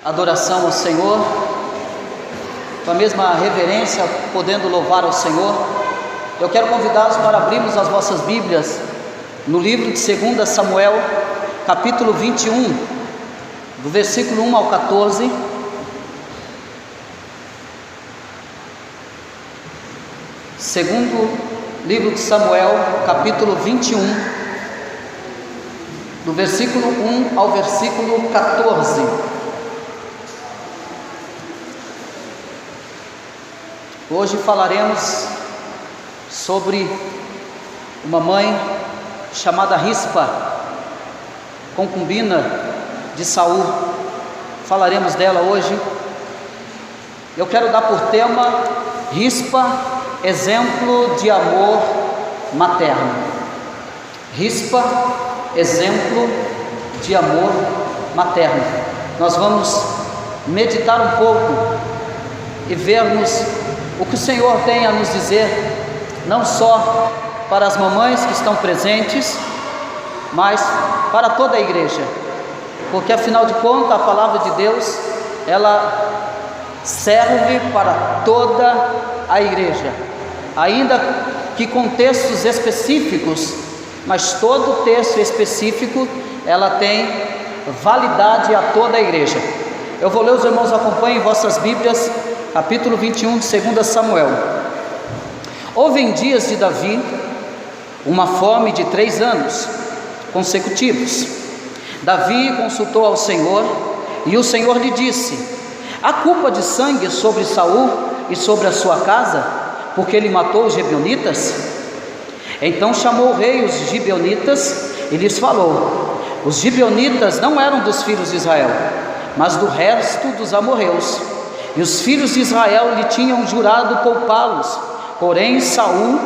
adoração ao Senhor, com a mesma reverência, podendo louvar ao Senhor, eu quero convidá-los para abrirmos as vossas Bíblias no livro de 2 Samuel, capítulo 21, do versículo 1 ao 14. Segundo livro de Samuel, capítulo 21, do versículo 1 ao versículo 14. Hoje falaremos sobre uma mãe chamada Rispa, concubina de Saul. Falaremos dela hoje. Eu quero dar por tema Rispa, exemplo de amor materno. Rispa, exemplo de amor materno. Nós vamos meditar um pouco e vermos o que o Senhor tem a nos dizer, não só para as mamães que estão presentes, mas para toda a igreja, porque afinal de contas a palavra de Deus, ela serve para toda a igreja, ainda que com textos específicos, mas todo texto específico, ela tem validade a toda a igreja. Eu vou ler, os irmãos acompanhem em vossas Bíblias, capítulo 21 de 2 Samuel. Houve em dias de Davi uma fome de 3 anos consecutivos. Davi consultou ao Senhor, e o Senhor lhe disse: há culpa de sangue sobre Saul e sobre a sua casa, porque ele matou os gibeonitas? Então chamou o rei os gibeonitas e lhes falou: os gibeonitas não eram dos filhos de Israel, mas do resto dos amorreus, e os filhos de Israel lhe tinham jurado poupá-los. Porém Saul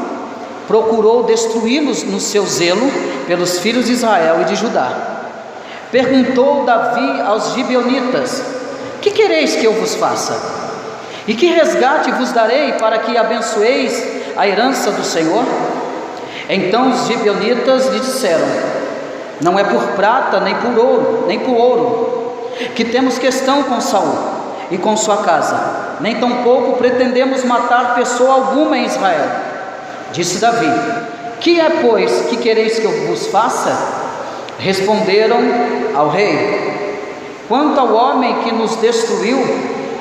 procurou destruí-los no seu zelo pelos filhos de Israel e de Judá. Perguntou Davi aos gibeonitas: que quereis que eu vos faça? E que resgate vos darei para que abençoeis a herança do Senhor? Então os gibeonitas lhe disseram: não é por prata, nem por ouro, que temos questão com Saul e com sua casa, nem tampouco pretendemos matar pessoa alguma em Israel. Disse Davi: que é, pois, que quereis que eu vos faça? Responderam ao rei: quanto ao homem que nos destruiu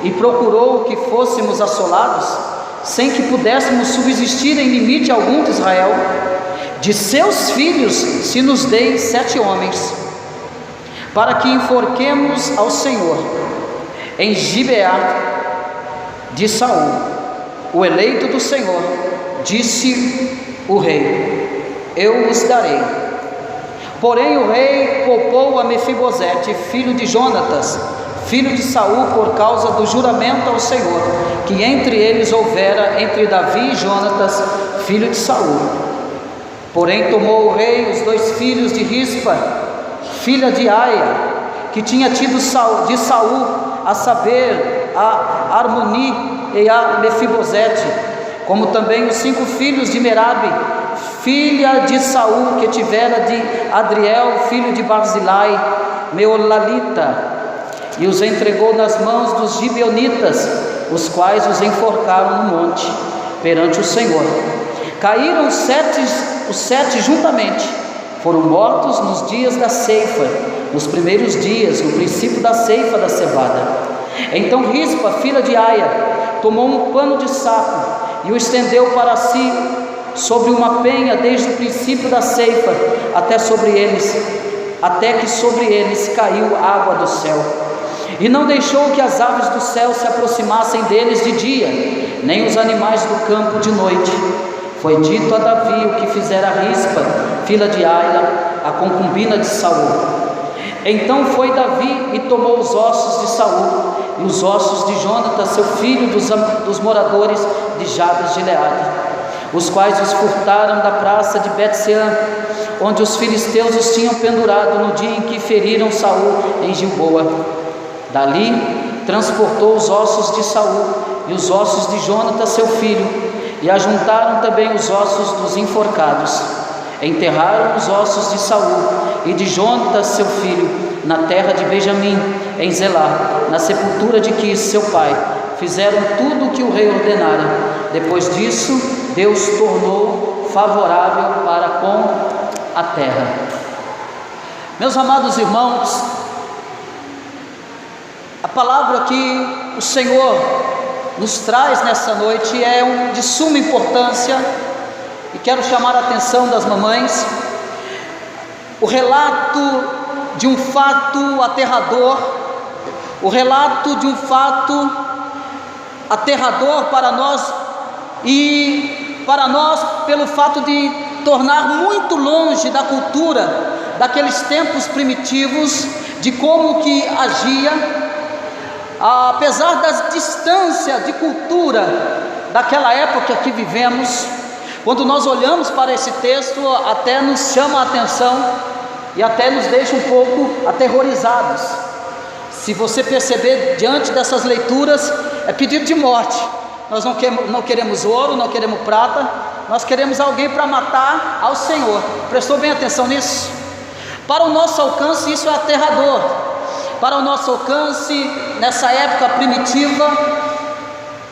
e procurou que fôssemos assolados, sem que pudéssemos subsistir em limite algum de Israel, de seus filhos se nos deem 7 homens, para que enforquemos ao Senhor em Gibeá de Saul, o eleito do Senhor. Disse o rei: eu os darei. Porém o rei poupou a Mefibosete, filho de Jonatas, filho de Saul, por causa do juramento ao Senhor que entre eles houvera entre Davi e Jonatas, filho de Saul. Porém tomou o rei os 2 filhos de Rispa, filha de Aia, que tinha tido de Saul, a saber, a Armoni e a Mefibosete, como também os 5 filhos de Merabe, filha de Saul, que tivera de Adriel, filho de Barzilai, Meolalita, e os entregou nas mãos dos gibeonitas, os quais os enforcaram no monte, perante o Senhor. Caíram os 7 juntamente, foram mortos nos dias da ceifa, nos primeiros dias, no princípio da ceifa da cevada. Então Rispa, filha de Aia, tomou um pano de saco e o estendeu para si sobre uma penha, desde o princípio da ceifa até que sobre eles caiu água do céu. E não deixou que as aves do céu se aproximassem deles de dia, nem os animais do campo de noite. Foi dito a Davi o que fizera Rispa, filha de Aia, a concubina de Saul. Então foi Davi e tomou os ossos de Saul e os ossos de Jonatas, seu filho, dos moradores de Jabes de Gileade, os quais os furtaram da praça de Bet-sean, onde os filisteus os tinham pendurado no dia em que feriram Saul em Gilboa. Dali transportou os ossos de Saul e os ossos de Jonatas, seu filho, e ajuntaram também os ossos dos enforcados. Enterraram os ossos de Saul e de Jonatas, seu filho, na terra de Benjamim, em Zelá, na sepultura de Quis, seu pai. Fizeram tudo o que o rei ordenara. Depois disso, Deus tornou favorável para com a terra. Meus amados irmãos, a palavra que o Senhor nos traz nessa noite é de suma importância, e quero chamar a atenção das mamães. O relato de um fato aterrador, o relato de um fato aterrador para nós, e para nós pelo fato de tornar muito longe da cultura daqueles tempos primitivos, de como que agia, apesar da distância de cultura daquela época que vivemos. Quando nós olhamos para esse texto, até nos chama a atenção e até nos deixa um pouco aterrorizados. Se você perceber, diante dessas leituras, é pedido de morte. Nós não queremos ouro, não queremos prata, nós queremos alguém para matar ao Senhor. Prestou bem atenção nisso? Para o nosso alcance, isso é aterrador. Para o nosso alcance, nessa época primitiva,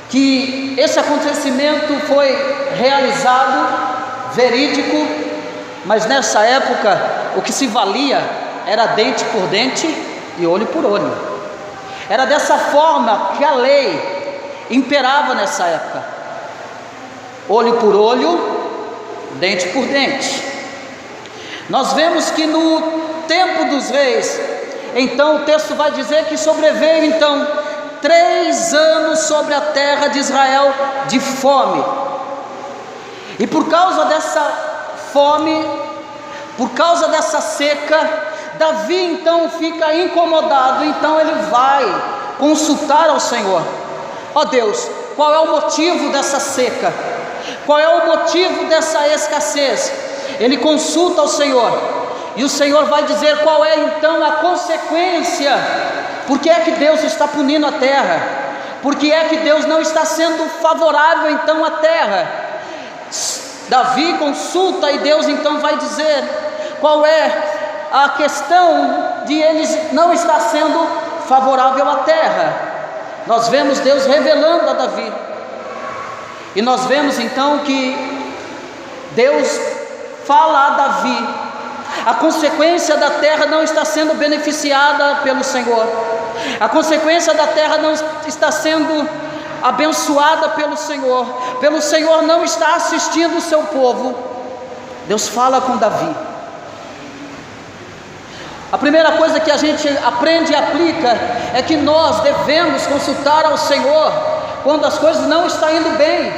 que esse acontecimento foi realizado, verídico, mas nessa época o que se valia era dente por dente e olho por olho. Era dessa forma que a lei imperava nessa época: olho por olho, dente por dente. Nós vemos que no tempo dos reis, então o texto vai dizer que sobreveio então 3 anos sobre a terra de Israel de fome. E por causa dessa fome, por causa dessa seca, Davi então fica incomodado. Então ele vai consultar ao Senhor. Ó Deus, qual é o motivo dessa seca? Qual é o motivo dessa escassez? Ele consulta ao Senhor, e o Senhor vai dizer qual é então a consequência. Por que é que Deus está punindo a terra? Por que é que Deus não está sendo favorável então à terra? Davi consulta, e Deus então vai dizer qual é a questão de ele não estar sendo favorável à terra. Nós vemos Deus revelando a Davi, e nós vemos então que Deus fala a Davi: a consequência da terra não está sendo beneficiada pelo Senhor, a consequência da terra não está sendo abençoada pelo Senhor não está assistindo o seu povo. Deus fala com Davi. A primeira coisa que a gente aprende e aplica é que nós devemos consultar ao Senhor quando as coisas não estão indo bem.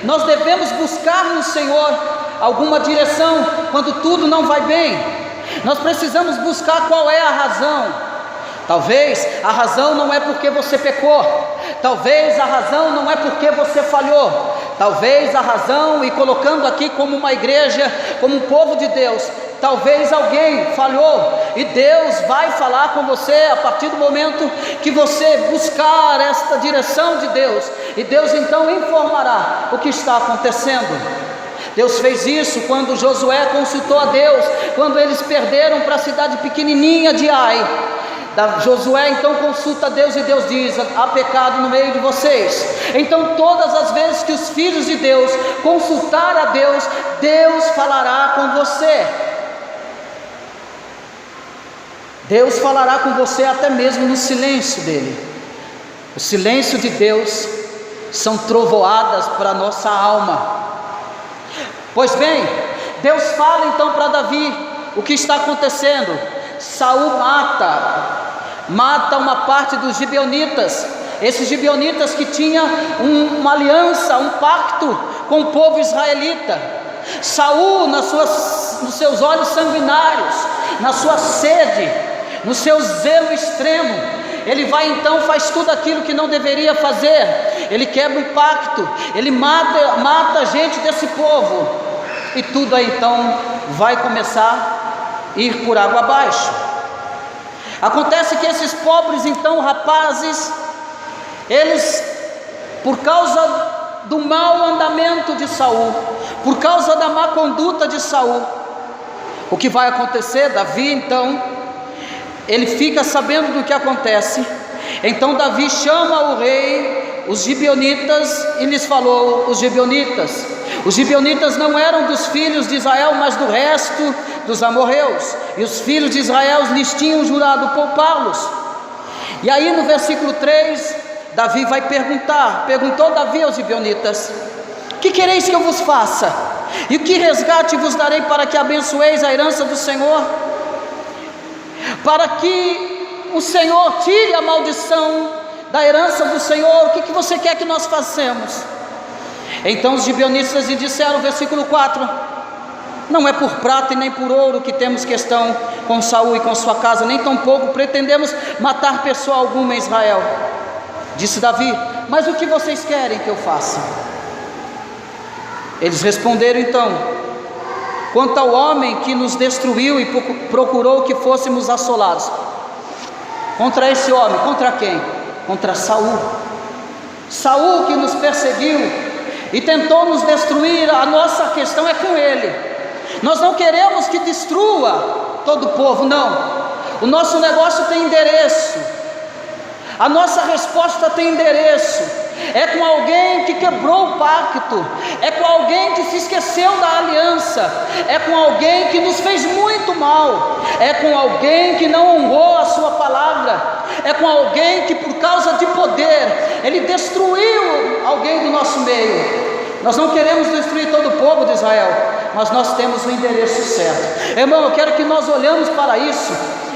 Nós devemos buscar no Senhor alguma direção quando tudo não vai bem. Nós precisamos buscar qual é a razão. Talvez a razão não é porque você pecou, talvez a razão não é porque você falhou, talvez a razão, e colocando aqui como uma igreja, como um povo de Deus, talvez alguém falhou, e Deus vai falar com você a partir do momento que você buscar esta direção de Deus, e Deus então informará o que está acontecendo. Deus fez isso quando Josué consultou a Deus, quando eles perderam para a cidade pequenininha de Ai. Josué então consulta a Deus, e Deus diz: há pecado no meio de vocês. Então todas as vezes que os filhos de Deus consultar a Deus, Deus falará com você. Deus falará com você até mesmo no silêncio dele. O silêncio de Deus são trovoadas para a nossa alma. Pois bem, Deus fala então para Davi o que está acontecendo. Saul mata uma parte dos gibeonitas, esses gibeonitas que tinham uma aliança, um pacto com o povo israelita. Saul, nos seus olhos sanguinários, na sua sede, no seu zelo extremo, ele vai então, faz tudo aquilo que não deveria fazer. Ele quebra um pacto, ele mata gente desse povo, e tudo aí então vai começar a ir por água abaixo. Acontece que esses pobres então rapazes, eles, por causa do mau andamento de Saul, por causa da má conduta de Saul, o que vai acontecer? Davi então ele fica sabendo do que acontece. Então Davi chama o rei, os gibeonitas, e lhes falou: os gibeonitas não eram dos filhos de Israel, mas do resto dos amorreus, e os filhos de Israel lhes tinham jurado poupá-los. E aí no versículo 3, Davi vai perguntou Davi aos gibeonitas: que quereis que eu vos faça? E que resgate vos darei para que abençoeis a herança do Senhor? Para que o Senhor tire a maldição da herança do Senhor, o que você quer que nós façamos? Então os gibeonitas lhe disseram, versículo 4: não é por prata e nem por ouro que temos questão com Saul e com sua casa, nem tampouco pretendemos matar pessoa alguma em Israel. Disse Davi: mas o que vocês querem que eu faça? Eles responderam então: quanto ao homem que nos destruiu e procurou que fôssemos assolados. Contra esse homem, contra quem? Contra Saul. Saul que nos perseguiu e tentou nos destruir. A nossa questão é com ele. Nós não queremos que destrua todo o povo, não. O nosso negócio tem endereço. A nossa resposta tem endereço. É com alguém que quebrou o pacto, é com alguém que se esqueceu da aliança, é com alguém que nos fez muito mal, é com alguém que não honrou a sua palavra, é com alguém que por causa de poder, ele destruiu alguém do nosso meio. Nós não queremos destruir todo o povo de Israel, mas nós temos o endereço certo. Irmão, eu quero que nós olhemos para isso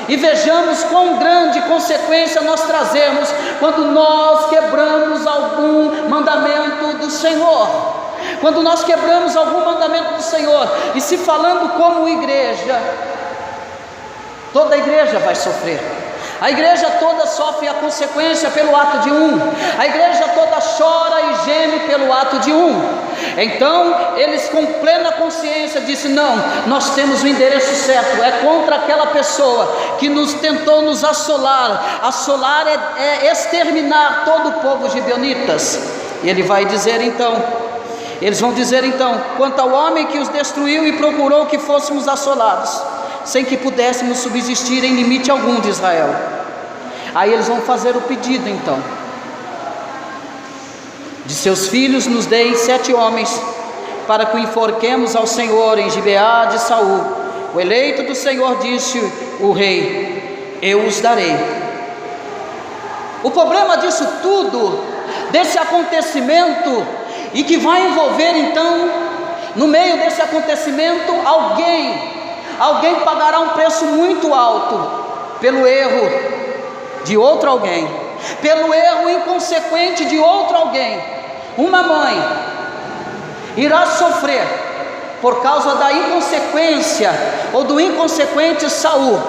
e vejamos quão grande consequência nós trazemos quando nós quebramos algum mandamento do Senhor. Quando nós quebramos algum mandamento do Senhor, e se falando como igreja, toda a igreja vai sofrer. A igreja toda sofre a consequência pelo ato de um. A igreja toda chora e geme pelo ato de um. Então eles com plena consciência disse: não, nós temos o endereço certo, é contra aquela pessoa que nos tentou nos assolar. Assolar é exterminar todo o povo gibeonitas. E ele vai dizer então, eles vão dizer então: quanto ao homem que os destruiu e procurou que fôssemos assolados, sem que pudéssemos subsistir em limite algum de Israel. Aí eles vão fazer o pedido então: de seus filhos nos deem 7 homens, para que o enforquemos ao Senhor em Gibeá de Saul. O eleito do Senhor, disse o rei: eu os darei. O problema disso tudo, desse acontecimento, e que vai envolver então, no meio desse acontecimento, alguém pagará um preço muito alto pelo erro de outro alguém, pelo erro inconsequente de outro alguém. Uma mãe irá sofrer por causa da inconsequência ou do inconsequente Saul,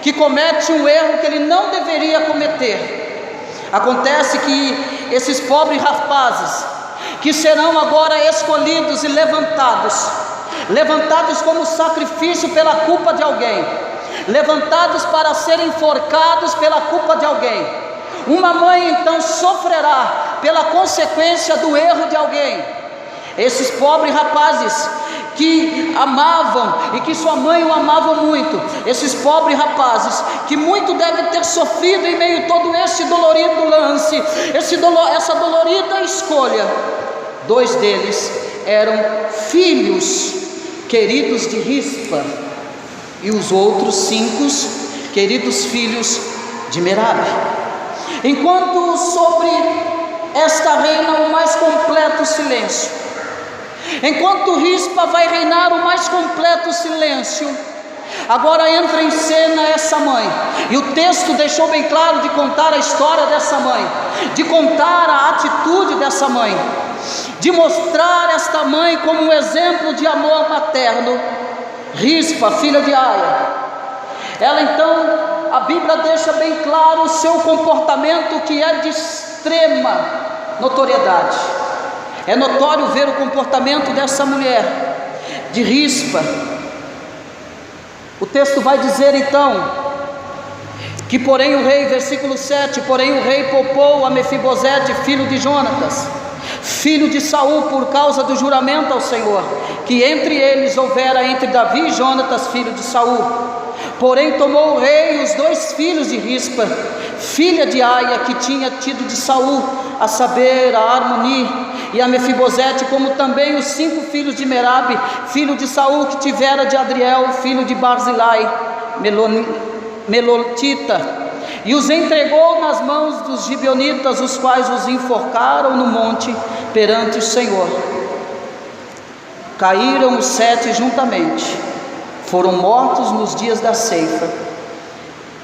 que comete um erro que ele não deveria cometer. Acontece que esses pobres rapazes, que serão agora escolhidos e levantados como sacrifício pela culpa de alguém, levantados para serem enforcados pela culpa de alguém. Uma mãe então sofrerá pela consequência do erro de alguém. Esses pobres rapazes que amavam e que sua mãe o amava muito, esses pobres rapazes que muito devem ter sofrido em meio a todo esse dolorido lance, essa dolorida escolha. 2 deles eram filhos queridos de Rispa, e os outros 5 queridos filhos de Merabe. Enquanto sobre esta reina o mais completo silêncio, enquanto Rispa vai reinar o mais completo silêncio, agora entra em cena essa mãe, e o texto deixou bem claro de contar a história dessa mãe, de contar a atitude dessa mãe, de mostrar esta mãe como um exemplo de amor materno. Rispa, filha de Aia, ela então, a Bíblia deixa bem claro o seu comportamento, que é de extrema notoriedade. É notório ver o comportamento dessa mulher, de Rispa. O texto vai dizer então, que porém o rei, versículo 7, porém o rei poupou a Mefibosete, filho de Jonatas, filho de Saul, por causa do juramento ao Senhor, que entre eles houvera entre Davi e Jonatas, filho de Saul. Porém tomou o rei os 2 filhos de Rispa, filha de Aia, que tinha tido de Saul, a saber, a Armoni e a Mefibosete, como também os 5 filhos de Merabe, filho de Saul, que tivera de Adriel, filho de Barzilai, Melotita, e os entregou nas mãos dos gibeonitas, os quais os enforcaram no monte perante o Senhor. Caíram os 7 juntamente, foram mortos nos dias da ceifa,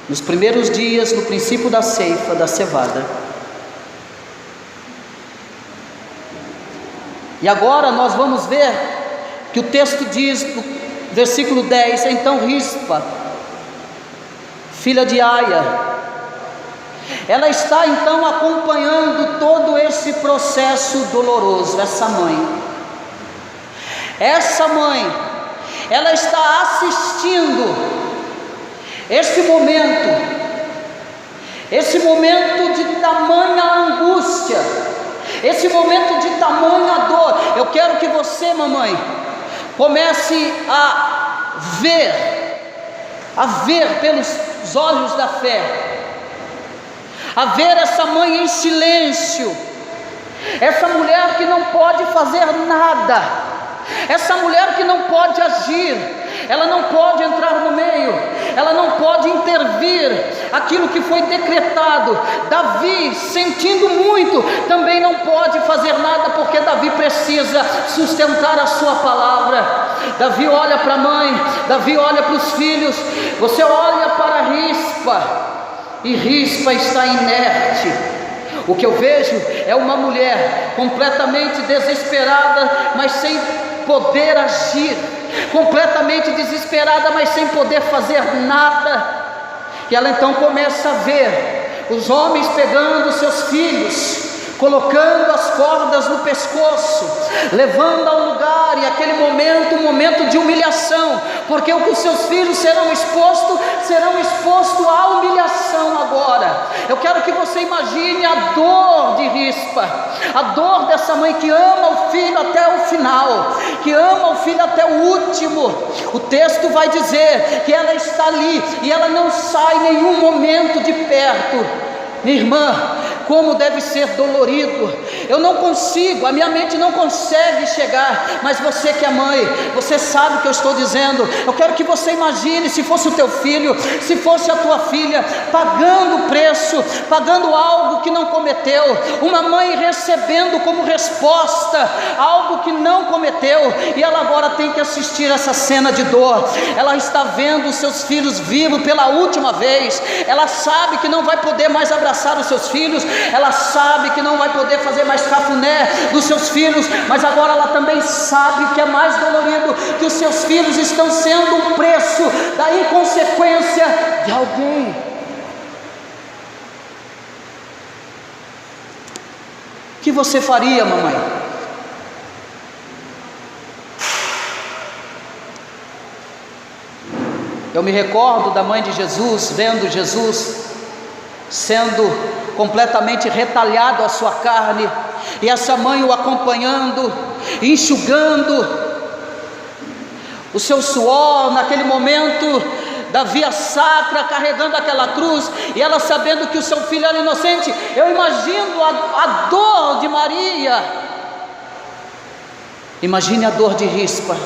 nos primeiros dias, no princípio da ceifa, da cevada. E agora nós vamos ver que o texto diz, no versículo 10, então Rispa, filha de Aia, ela está então acompanhando todo esse processo doloroso. Essa mãe, ela está assistindo esse momento de tamanha angústia, esse momento de tamanha dor. Eu quero que você, mamãe, comece a ver pelos olhos da fé, a ver essa mãe em silêncio, essa mulher que não pode fazer nada, essa mulher que não pode agir, ela não pode entrar no meio, ela não pode intervir aquilo que foi decretado. Davi, sentindo muito, também não pode fazer nada, porque Davi precisa sustentar a sua palavra. Davi olha para a mãe, Davi olha para os filhos, você olha para Rispa, e Rispa está inerte. O que eu vejo é uma mulher completamente desesperada, mas sem poder agir, completamente desesperada, mas sem poder fazer nada. E ela então começa a ver os homens pegando seus filhos, colocando as cordas no pescoço, levando ao lugar, e aquele momento, um momento de humilhação, porque os seus filhos serão expostos à humilhação agora. Eu quero que você imagine a dor de Rispa, a dor dessa mãe que ama o filho até o final, que ama o filho até o último. O texto vai dizer que ela está ali, e ela não sai em nenhum momento de perto. Minha irmã, como deve ser dolorido. Eu não consigo, a minha mente não consegue chegar, mas você que é mãe, você sabe o que eu estou dizendo. Eu quero que você imagine se fosse o teu filho, se fosse a tua filha, pagando o preço, pagando algo que não cometeu, uma mãe recebendo como resposta algo que não cometeu, e ela agora tem que assistir essa cena de dor. Ela está vendo os seus filhos vivos pela última vez, ela sabe que não vai poder mais abraçar os seus filhos, ela sabe que não vai poder fazer mais cafuné dos seus filhos, mas agora ela também sabe que é mais dolorido, que os seus filhos estão sendo um preço da inconsequência de alguém. O que você faria, mamãe? Eu me recordo da mãe de Jesus, vendo Jesus sendo completamente retalhado a sua carne, e essa mãe o acompanhando, enxugando o seu suor naquele momento da via sacra, carregando aquela cruz, e ela sabendo que o seu filho era inocente. Eu imagino a dor de Maria, imagine a dor de Rispa.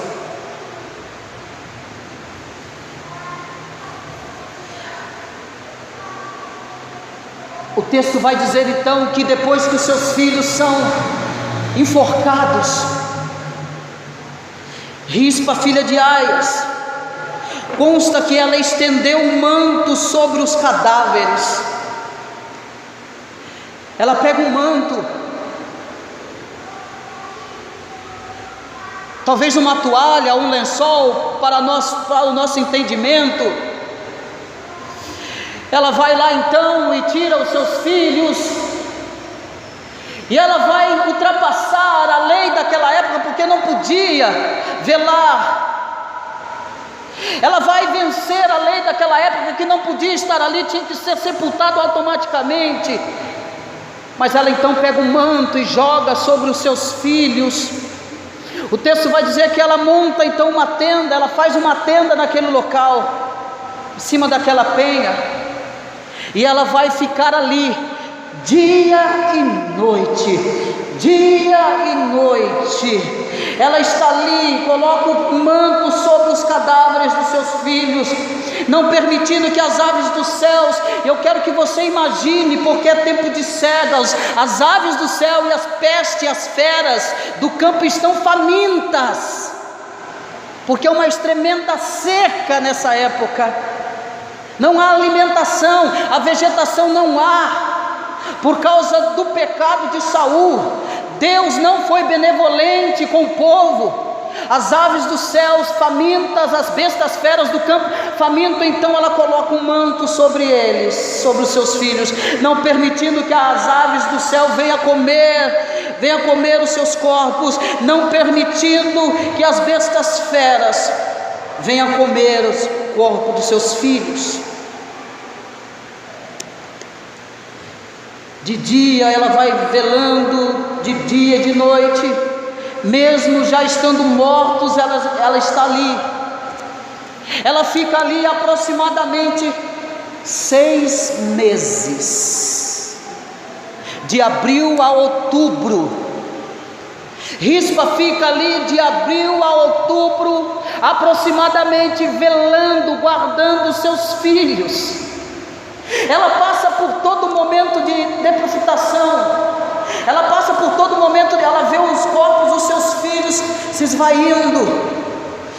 O texto vai dizer então que depois que os seus filhos são enforcados, Rispa, filha de Aias, consta que ela estendeu um manto sobre os cadáveres. Ela pega um manto, talvez uma toalha, um lençol, para o nosso entendimento. Ela vai lá então e tira os seus filhos, e ela vai ultrapassar a lei daquela época, porque não podia velar. Ela vai vencer a lei daquela época, que não podia estar ali, tinha que ser sepultado automaticamente. Mas ela então pega um manto e joga sobre os seus filhos. O texto vai dizer que ela monta então uma tenda, ela faz uma tenda naquele local. em cima daquela penha, e ela vai ficar ali, dia e noite, dia e noite. Ela está ali, coloca o manto sobre os cadáveres dos seus filhos, não permitindo que as aves dos céus, eu quero que você imagine, porque é tempo de cegas, as aves do céu e as pestes, as feras do campo estão famintas, porque é uma tremenda seca nessa época, não há alimentação, a vegetação não há, por causa do pecado de Saul. Deus não foi benevolente com o povo. As aves dos céus famintas, as bestas feras do campo faminto, então ela coloca um manto sobre eles, sobre os seus filhos, não permitindo que as aves do céu venham comer os seus corpos, não permitindo que as bestas feras venham comer o corpo dos seus filhos. De dia ela vai velando, de dia e de noite, mesmo já estando mortos, ela está ali. Ela fica ali aproximadamente 6 meses, de abril a outubro. Rispa fica ali de abril a outubro, aproximadamente velando, guardando seus filhos. Ela passa por todo momento de depositação, ela passa por todo momento, ela vê os corpos dos seus filhos se esvaindo,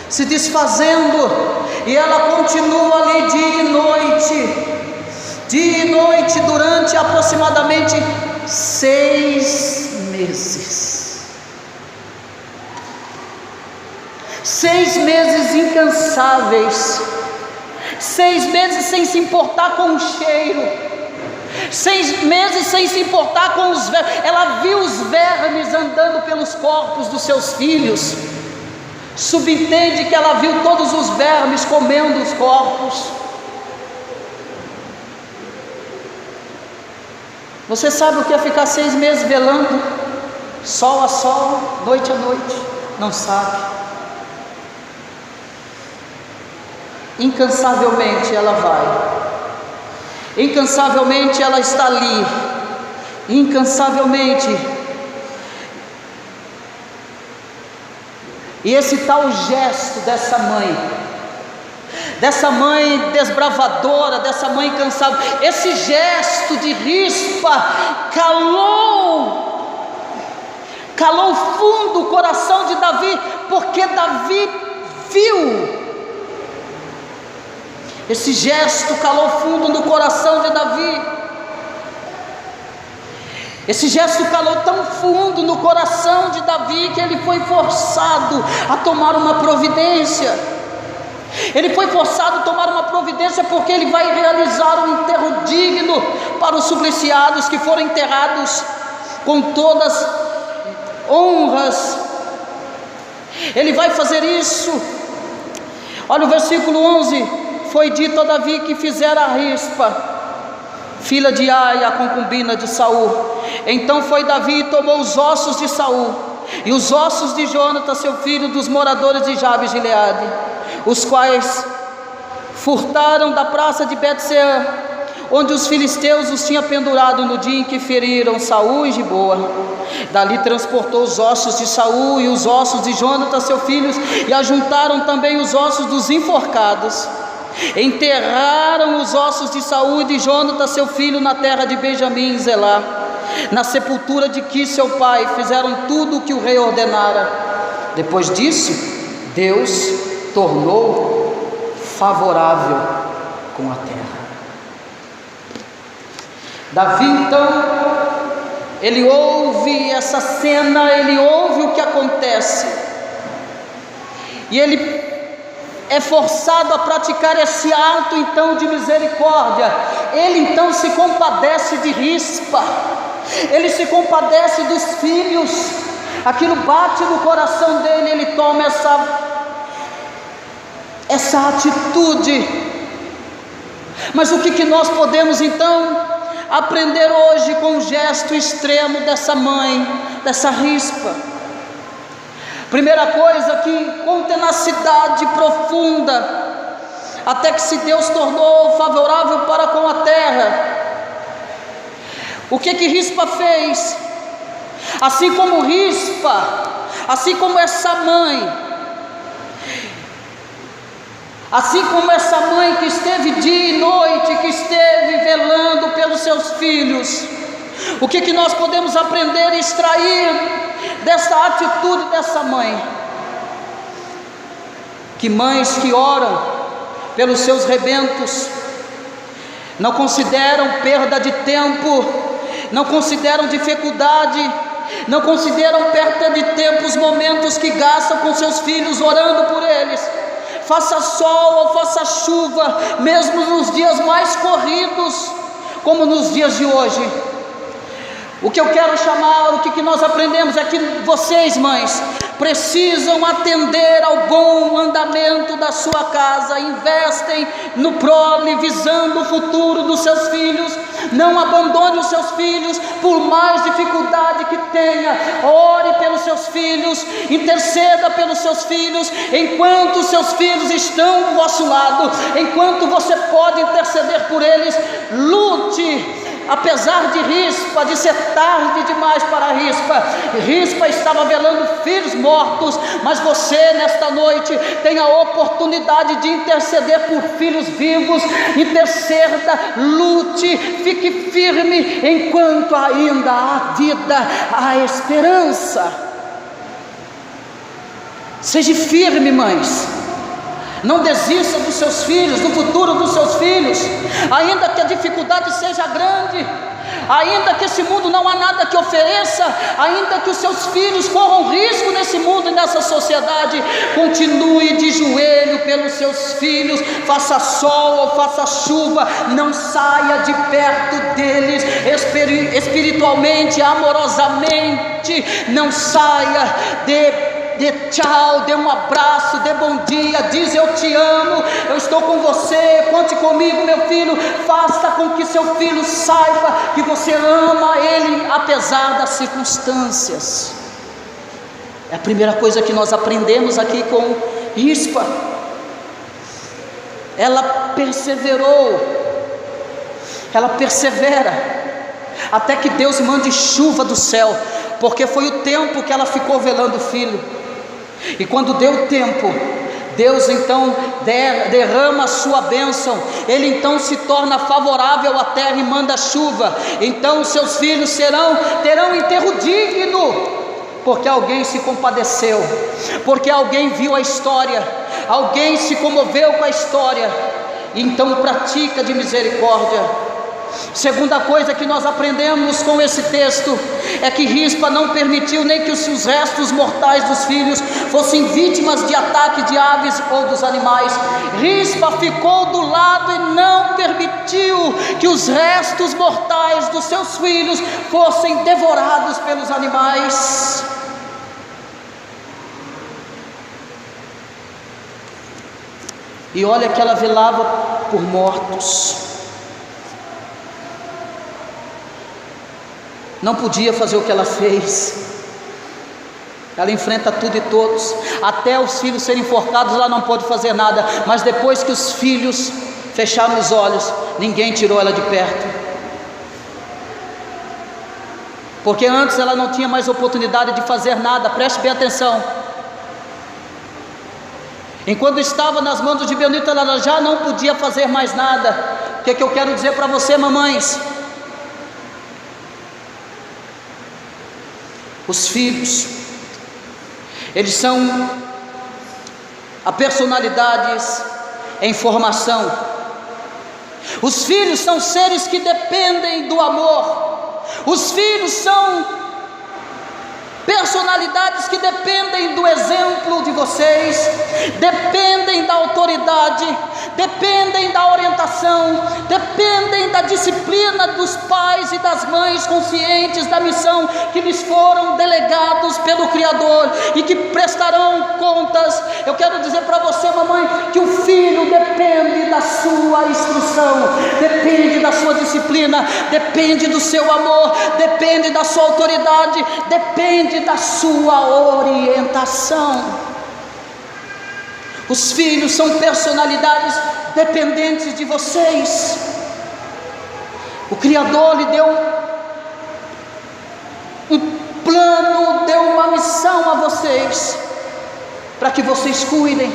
se desfazendo, e ela continua ali dia e noite, durante aproximadamente 6 meses. 6 meses incansáveis, 6 meses sem se importar com o cheiro, 6 meses sem se importar com os vermes. Ela viu os vermes andando pelos corpos dos seus filhos, subentende que ela viu todos os vermes comendo os corpos. Você sabe o que é ficar 6 meses velando, sol a sol, noite a noite? Não sabe. Incansavelmente ela vai, incansavelmente ela está ali, incansavelmente. E esse tal gesto dessa mãe desbravadora, dessa mãe incansável, esse gesto de Rispa calou fundo o coração de Davi, porque Davi viu. Esse gesto calou fundo no coração de Davi. Esse gesto calou tão fundo no coração de Davi que ele foi forçado a tomar uma providência. Ele foi forçado a tomar uma providência porque ele vai realizar um enterro digno para os supliciados que foram enterrados com todas honras. Ele vai fazer isso. Olha o versículo 11. Foi dito a Davi que fizera a Rispa, filha de Aia, a concubina de Saul. Então foi Davi e tomou os ossos de Saul e os ossos de Jonatas, seu filho, dos moradores de Jabes de Gileade, os quais furtaram da praça de Bet-sean, onde os filisteus os tinham pendurado no dia em que feriram Saul e Giboa. Dali transportou os ossos de Saul e os ossos de Jonatas, seu filho, e ajuntaram também os ossos dos enforcados. Enterraram os ossos de Saul e de Jonatas, seu filho, na terra de Benjamim, em Zelá, na sepultura de Quis, seu pai. Fizeram tudo o que o rei ordenara. Depois disso, Deus tornou favorável com a terra. Davi, então, ele ouve essa cena, ele ouve o que acontece, e ele é forçado a praticar esse ato então de misericórdia. Ele então se compadece de Rispa, ele se compadece dos filhos, aquilo bate no coração dele, ele toma essa atitude. Mas o que nós podemos então aprender hoje com o gesto extremo dessa mãe, dessa Rispa? Primeira coisa, que com tenacidade profunda até que se Deus tornou favorável para com a terra. O que Rispa fez? Assim como Rispa, assim como essa mãe que esteve dia e noite, que esteve velando pelos seus filhos, o que nós podemos aprender e extrair dessa atitude dessa mãe? Que mães que oram pelos seus rebentos não consideram perda de tempo, não consideram dificuldade, não consideram perda de tempo os momentos que gastam com seus filhos orando por eles, faça sol ou faça chuva, mesmo nos dias mais corridos, como nos dias de hoje. O que eu quero chamar, o que nós aprendemos é que vocês, mães, precisam atender ao bom andamento da sua casa, investem no prole, visando o futuro dos seus filhos. Não abandone os seus filhos, por mais dificuldade que tenha. Ore pelos seus filhos, interceda pelos seus filhos, enquanto os seus filhos estão do vosso lado, enquanto você pode interceder por eles, lute. Apesar de Rispa, de ser tarde demais para Rispa estava velando filhos mortos, mas você nesta noite tem a oportunidade de interceder por filhos vivos. Interceda, lute, fique firme, enquanto ainda há vida, há esperança. Seja firme, mães. Não desista dos seus filhos, do futuro dos seus filhos, ainda que a dificuldade seja grande, ainda que esse mundo não há nada que ofereça, ainda que os seus filhos corram risco nesse mundo e nessa sociedade. Continue de joelho pelos seus filhos, faça sol ou faça chuva, não saia de perto deles espiritualmente, amorosamente, não saia, dê tchau, dê um abraço, dê bom dia, diz eu te amo, eu estou com você, conte comigo meu filho. Faça com que seu filho saiba que você ama ele apesar das circunstâncias. É a primeira coisa que nós aprendemos aqui com Rispa. Ela perseverou, ela persevera até que Deus mande chuva do céu, porque foi o tempo que ela ficou velando o filho. E quando deu o tempo, Deus então derrama a sua bênção, Ele então se torna favorável à terra e manda chuva. Então seus filhos terão enterro digno, porque alguém se compadeceu, porque alguém viu a história, alguém se comoveu com a história, e então pratica de misericórdia. Segunda coisa que nós aprendemos com esse texto é que Rispa não permitiu nem que os restos mortais dos filhos fossem vítimas de ataque de aves ou dos animais. Rispa ficou do lado e não permitiu que os restos mortais dos seus filhos fossem devorados pelos animais. E olha que ela velava por mortos. Não podia fazer o que ela fez. Ela enfrenta tudo e todos, até os filhos serem enforcados, ela não pode fazer nada. Mas depois que os filhos fecharam os olhos, ninguém tirou ela de perto, porque antes ela não tinha mais oportunidade de fazer nada. Preste bem atenção. Enquanto estava nas mãos de Benito, ela já não podia fazer mais nada. O que eu quero dizer para você, mamães? Os filhos, eles são a personalidades em formação. Os filhos são seres que dependem do amor. Os filhos são personalidades que dependem do exemplo de vocês, dependem da autoridade, dependem da orientação, dependem da disciplina dos pais e das mães conscientes da missão que lhes foram delegados pelo Criador e que prestarão contas. Eu quero dizer para você, mamãe, que o filho depende da sua instrução, depende da sua disciplina, depende do seu amor, depende da sua autoridade, depende da sua orientação. Os filhos são personalidades dependentes de vocês. O Criador lhe deu um plano, deu uma missão a vocês, para que vocês cuidem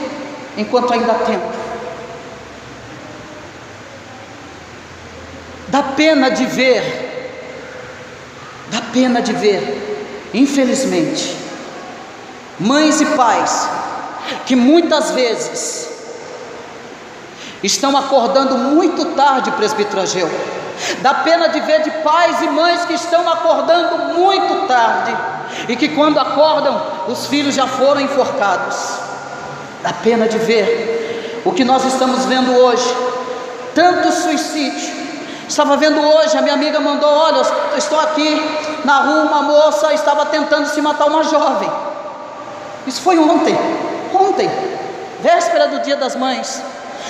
enquanto ainda há tempo. Dá pena de ver, infelizmente, mães e pais que muitas vezes estão acordando muito tarde, presbítero Ageu. Dá pena de ver de pais e mães que estão acordando muito tarde, e que quando acordam, os filhos já foram enforcados. Dá pena de ver o que nós estamos vendo hoje, tanto suicídio. Estava vendo hoje, a minha amiga mandou: olha, eu estou aqui na rua, uma moça estava tentando se matar, uma jovem. Isso foi ontem, véspera do Dia das Mães.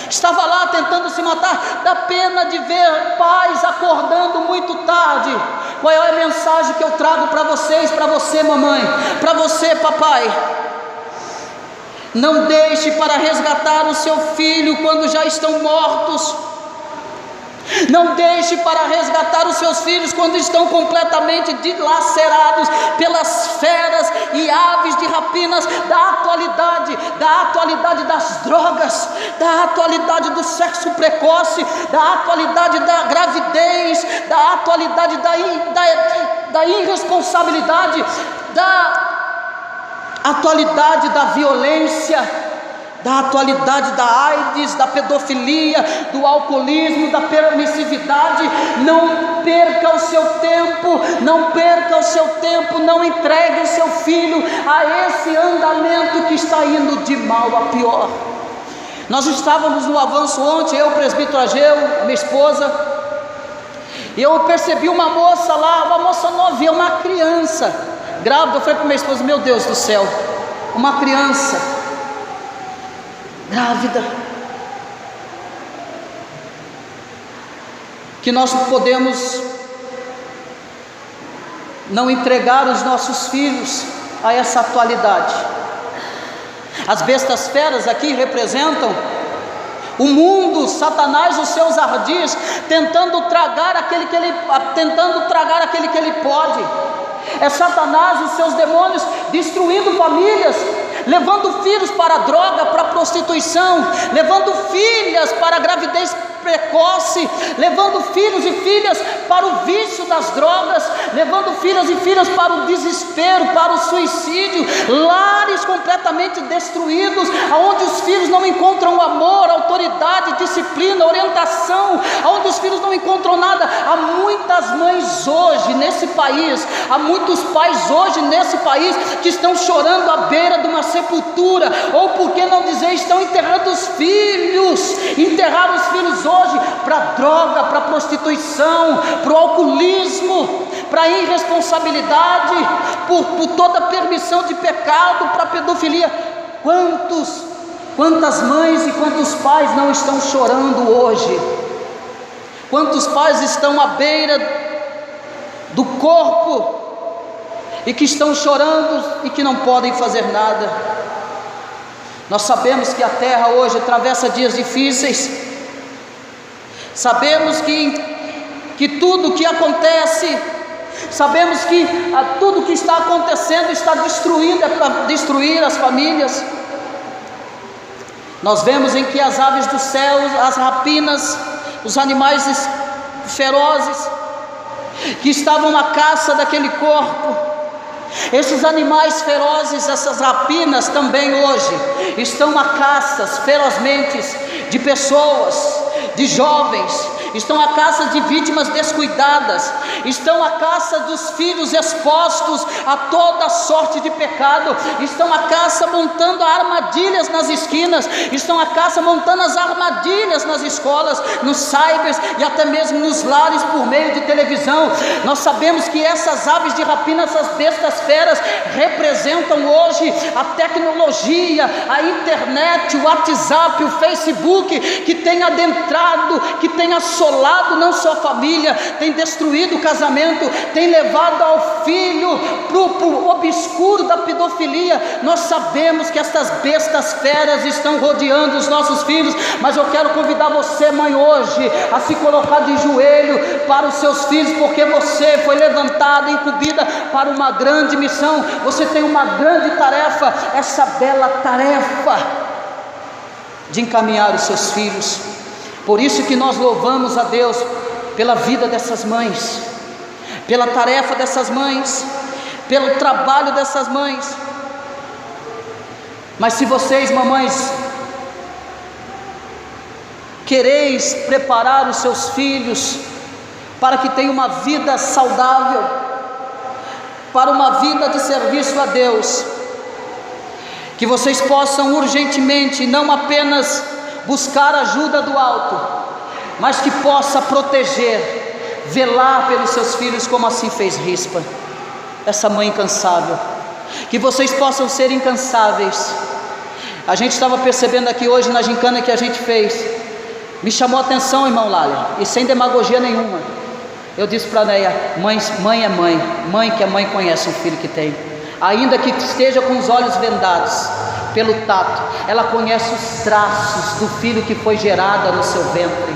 Estava lá tentando se matar. Dá pena de ver pais acordando muito tarde. Qual é a mensagem que eu trago para vocês, para você, mamãe, para você, papai? Não deixe para resgatar o seu filho quando já estão mortos. Não deixe para resgatar os seus filhos quando estão completamente dilacerados pelas feras e aves de rapinas da atualidade das drogas, da atualidade do sexo precoce, da atualidade da gravidez, da atualidade da irresponsabilidade, da atualidade da violência, da atualidade da AIDS, da pedofilia, do alcoolismo, da permissividade. Não perca o seu tempo, não entregue o seu filho a esse andamento que está indo de mal a pior. Nós estávamos no avanço ontem, eu, o presbítero Ageu, minha esposa, e eu percebi uma moça lá, uma moça novinha, uma criança grávida. Eu falei para minha esposa: meu Deus do céu, uma criança grávida, que nós podemos não entregar os nossos filhos a essa atualidade. As bestas feras aqui representam o mundo, Satanás, os seus ardis, tentando tragar aquele que ele pode. É Satanás, os seus demônios, destruindo famílias, levando filhos para a droga, para a prostituição, levando filhas para a gravidez precoce, levando filhos e filhas para o vício das drogas, levando filhas e filhas para o desespero, para o suicídio, lares completamente destruídos, onde os filhos não encontram amor, autoridade, disciplina, orientação, onde os filhos não encontram nada. Há muitas mães hoje nesse país, há muitos pais hoje nesse país que estão chorando à beira de uma sepultura, ou por que não dizer, estão enterrando os filhos, enterraram os filhos hoje para a droga, para a prostituição, para o alcoolismo, para a irresponsabilidade, por toda a permissão de pecado, para a pedofilia. Quantas mães e quantos pais não estão chorando hoje? Quantos pais estão à beira do corpo e que estão chorando e que não podem fazer nada? Nós sabemos que a terra hoje atravessa dias difíceis. Sabemos que tudo que acontece, sabemos que tudo que está acontecendo está destruindo, é para destruir as famílias. Nós vemos em que as aves dos céus, as rapinas, os animais ferozes que estavam à caça daquele corpo, esses animais ferozes, essas rapinas também hoje estão a caças ferozmente de pessoas, de jovens, estão à caça de vítimas descuidadas, estão à caça dos filhos expostos a toda sorte de pecado, estão à caça montando armadilhas nas esquinas, estão à caça montando as armadilhas nas escolas, nos cybers e até mesmo nos lares por meio de televisão. Nós sabemos que essas aves de rapina, essas bestas feras, representam hoje a tecnologia, a internet, o WhatsApp, o Facebook, que tem adentrado, que tem assumido assolado não só a família, tem destruído o casamento, tem levado ao filho para o obscuro da pedofilia. Nós sabemos que estas bestas feras estão rodeando os nossos filhos, mas eu quero convidar você, mãe, hoje a se colocar de joelho para os seus filhos, porque você foi levantada, incumbida para uma grande missão. Você tem uma grande tarefa, essa bela tarefa de encaminhar os seus filhos. Por isso que nós louvamos a Deus pela vida dessas mães, pela tarefa dessas mães, pelo trabalho dessas mães. Mas se vocês, mamães, quereis preparar os seus filhos para que tenham uma vida saudável, para uma vida de serviço a Deus, que vocês possam urgentemente não apenas buscar ajuda do alto, mas que possa proteger, velar pelos seus filhos, como assim fez Rispa, essa mãe incansável. Que vocês possam ser incansáveis. A gente estava percebendo aqui hoje na gincana que a gente fez, me chamou a atenção, irmão Lália, e sem demagogia nenhuma. Eu disse para a Neia: mãe é mãe, mãe que a mãe conhece o filho que tem, ainda que esteja com os olhos vendados, pelo tato, ela conhece os traços do filho que foi gerado no seu ventre,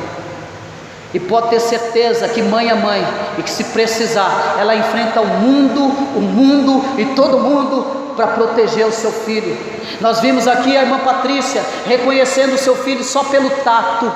e pode ter certeza que mãe é mãe, e que se precisar, ela enfrenta o mundo e todo mundo para proteger o seu filho. Nós vimos aqui a irmã Patrícia reconhecendo o seu filho só pelo tato.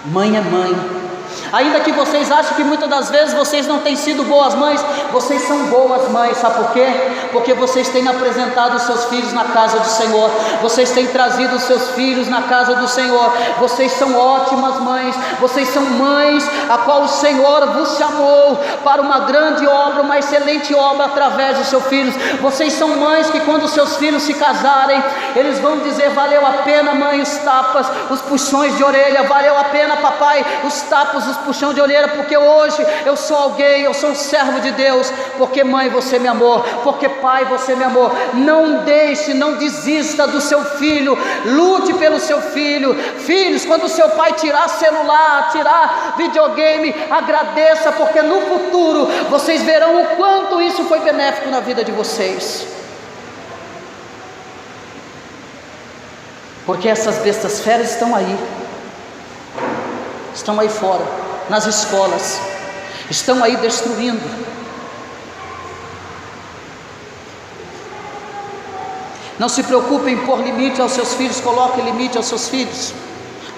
Mãe é mãe. Ainda que vocês achem que muitas das vezes vocês não têm sido boas mães, vocês são boas mães, sabe por quê? Porque vocês têm apresentado os seus filhos na casa do Senhor, vocês têm trazido os seus filhos na casa do Senhor, vocês são ótimas mães, vocês são mães a qual o Senhor vos chamou para uma grande obra, uma excelente obra através dos seus filhos. Vocês são mães que quando os seus filhos se casarem, eles vão dizer: valeu a pena, mãe, os tapas, os puxões de orelha, valeu a pena, papai, os tapas, os puxão de orelha, porque hoje eu sou alguém, eu sou um servo de Deus, porque mãe, você me amou, porque pai, você me amou. Não deixe, não desista do seu filho, lute pelo seu filho. Filhos, quando o seu pai tirar celular, tirar videogame, agradeça, porque no futuro vocês verão o quanto isso foi benéfico na vida de vocês. Porque essas bestas feras estão aí fora, nas escolas, estão aí destruindo. Não se preocupe em pôr limite aos seus filhos, coloque limite aos seus filhos,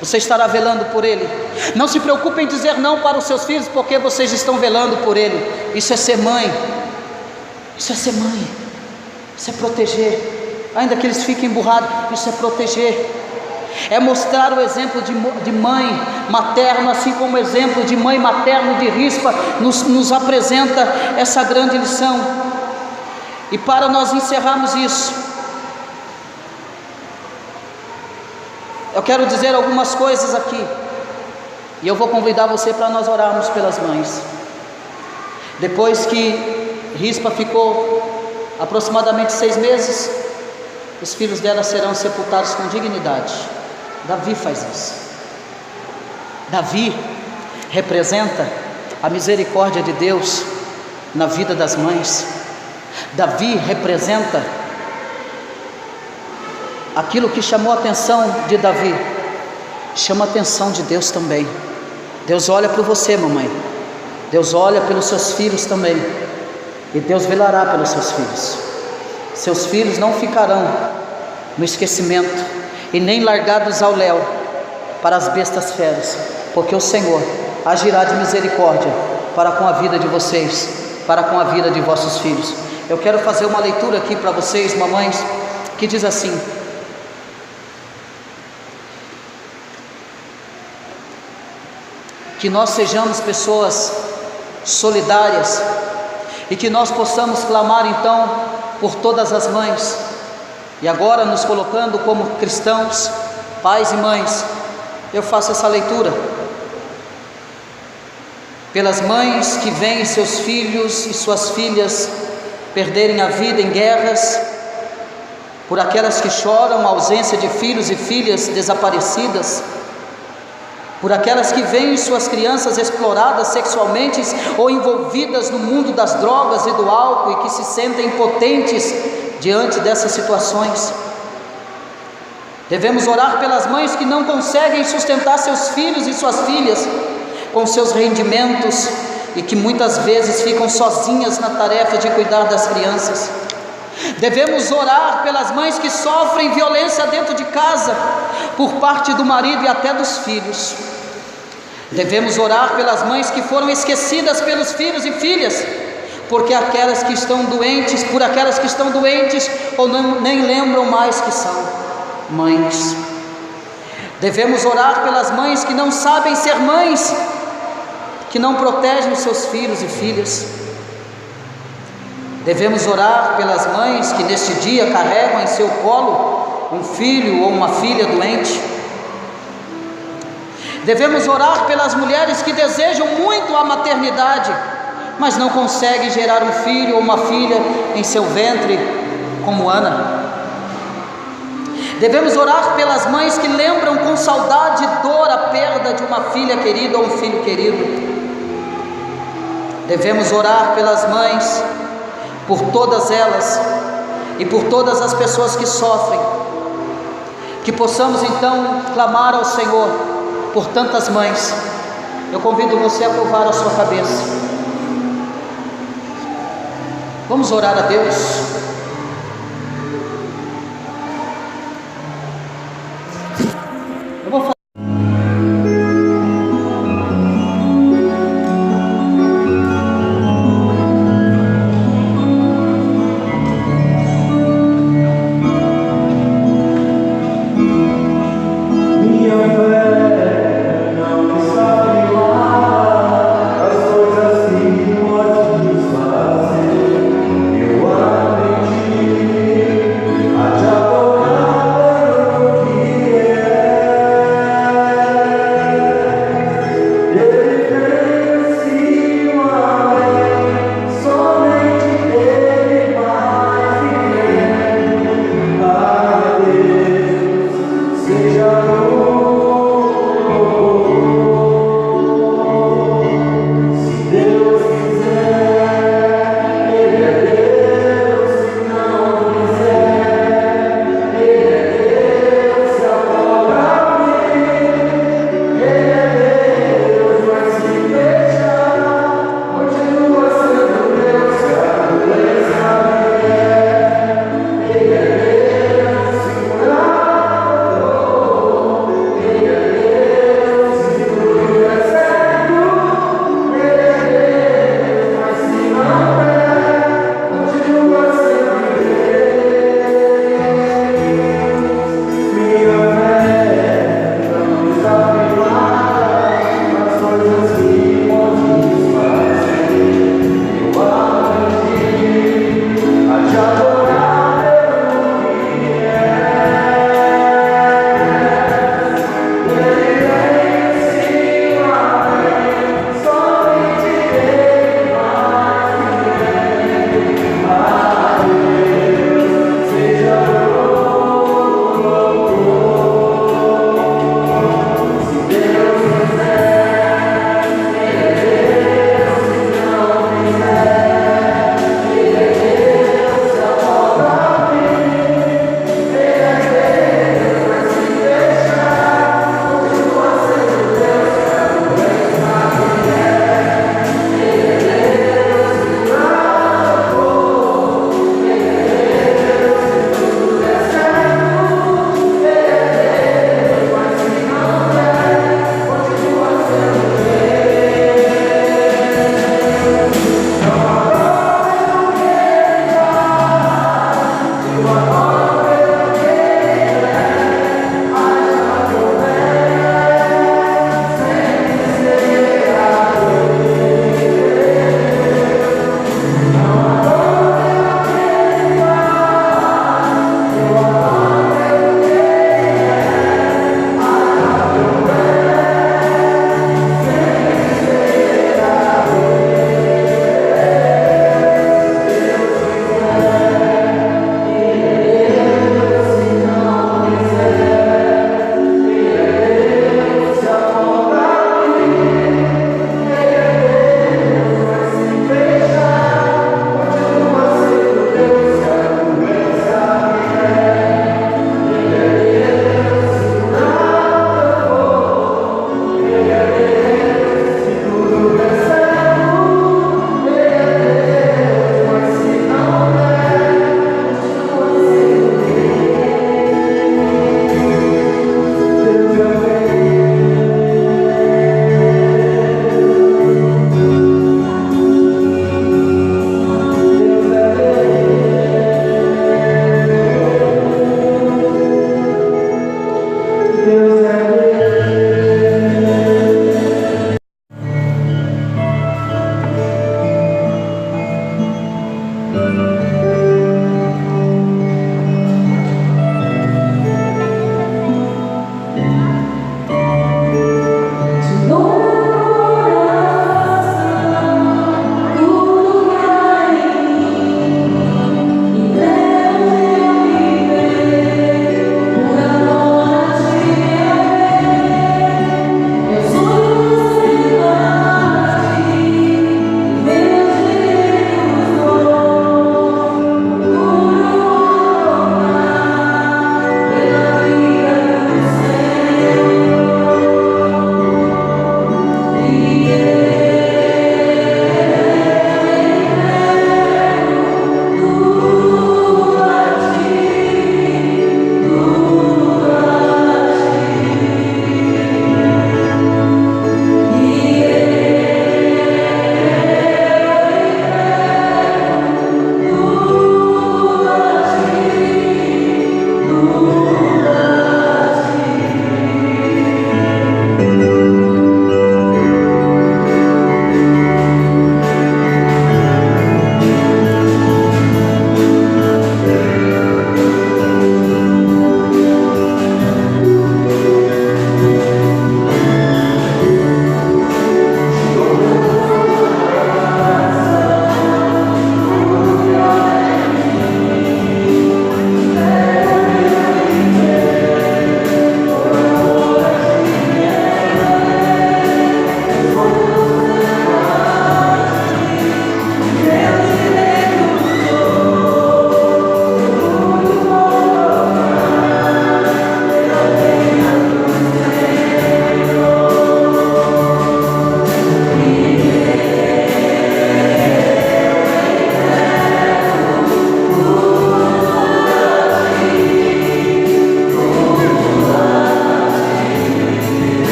você estará velando por ele. Não se preocupe em dizer não para os seus filhos, porque vocês estão velando por ele. Isso é ser mãe, isso é ser mãe, isso é proteger, ainda que eles fiquem emburrados, isso é proteger. É mostrar o exemplo de mãe materna, assim como o exemplo de mãe materna de Rispa nos apresenta essa grande lição. E para nós encerrarmos isso, eu quero dizer algumas coisas aqui, e eu vou convidar você para nós orarmos pelas mães. Depois que Rispa ficou aproximadamente 6 meses, os filhos dela serão sepultados com dignidade. Davi faz isso. Davi representa a misericórdia de Deus na vida das mães. Davi representa aquilo que chamou a atenção de Davi, chama a atenção de Deus também. Deus olha para você, mamãe, Deus olha pelos seus filhos também, e Deus velará pelos seus filhos. Seus filhos não ficarão no esquecimento e nem largados ao léu para as bestas feras, porque o Senhor agirá de misericórdia para com a vida de vocês, para com a vida de vossos filhos. Eu quero fazer uma leitura aqui para vocês, mamães, que diz assim: que nós sejamos pessoas solidárias e que nós possamos clamar então por todas as mães. E agora, nos colocando como cristãos, pais e mães, eu faço essa leitura pelas mães que veem seus filhos e suas filhas perderem a vida em guerras, por aquelas que choram a ausência de filhos e filhas desaparecidas, por aquelas que veem suas crianças exploradas sexualmente ou envolvidas no mundo das drogas e do álcool e que se sentem impotentes diante dessas situações. Devemos orar pelas mães que não conseguem sustentar seus filhos e suas filhas com seus rendimentos e que muitas vezes ficam sozinhas na tarefa de cuidar das crianças. Devemos orar pelas mães que sofrem violência dentro de casa por parte do marido e até dos filhos. Devemos orar pelas mães que foram esquecidas pelos filhos e filhas, por aquelas que estão doentes ou nem lembram mais que são mães. Devemos orar pelas mães que não sabem ser mães, que não protegem os seus filhos e filhas. Devemos orar pelas mães que neste dia carregam em seu colo um filho ou uma filha doente. Devemos orar pelas mulheres que desejam muito a maternidade, mas não conseguem gerar um filho ou uma filha em seu ventre, como Ana. Devemos orar pelas mães que lembram com saudade e dor a perda de uma filha querida ou um filho querido. Devemos orar pelas mães, por todas elas e por todas as pessoas que sofrem, que possamos então clamar ao Senhor por tantas mães. Eu convido você a curvar a sua cabeça. Vamos orar a Deus.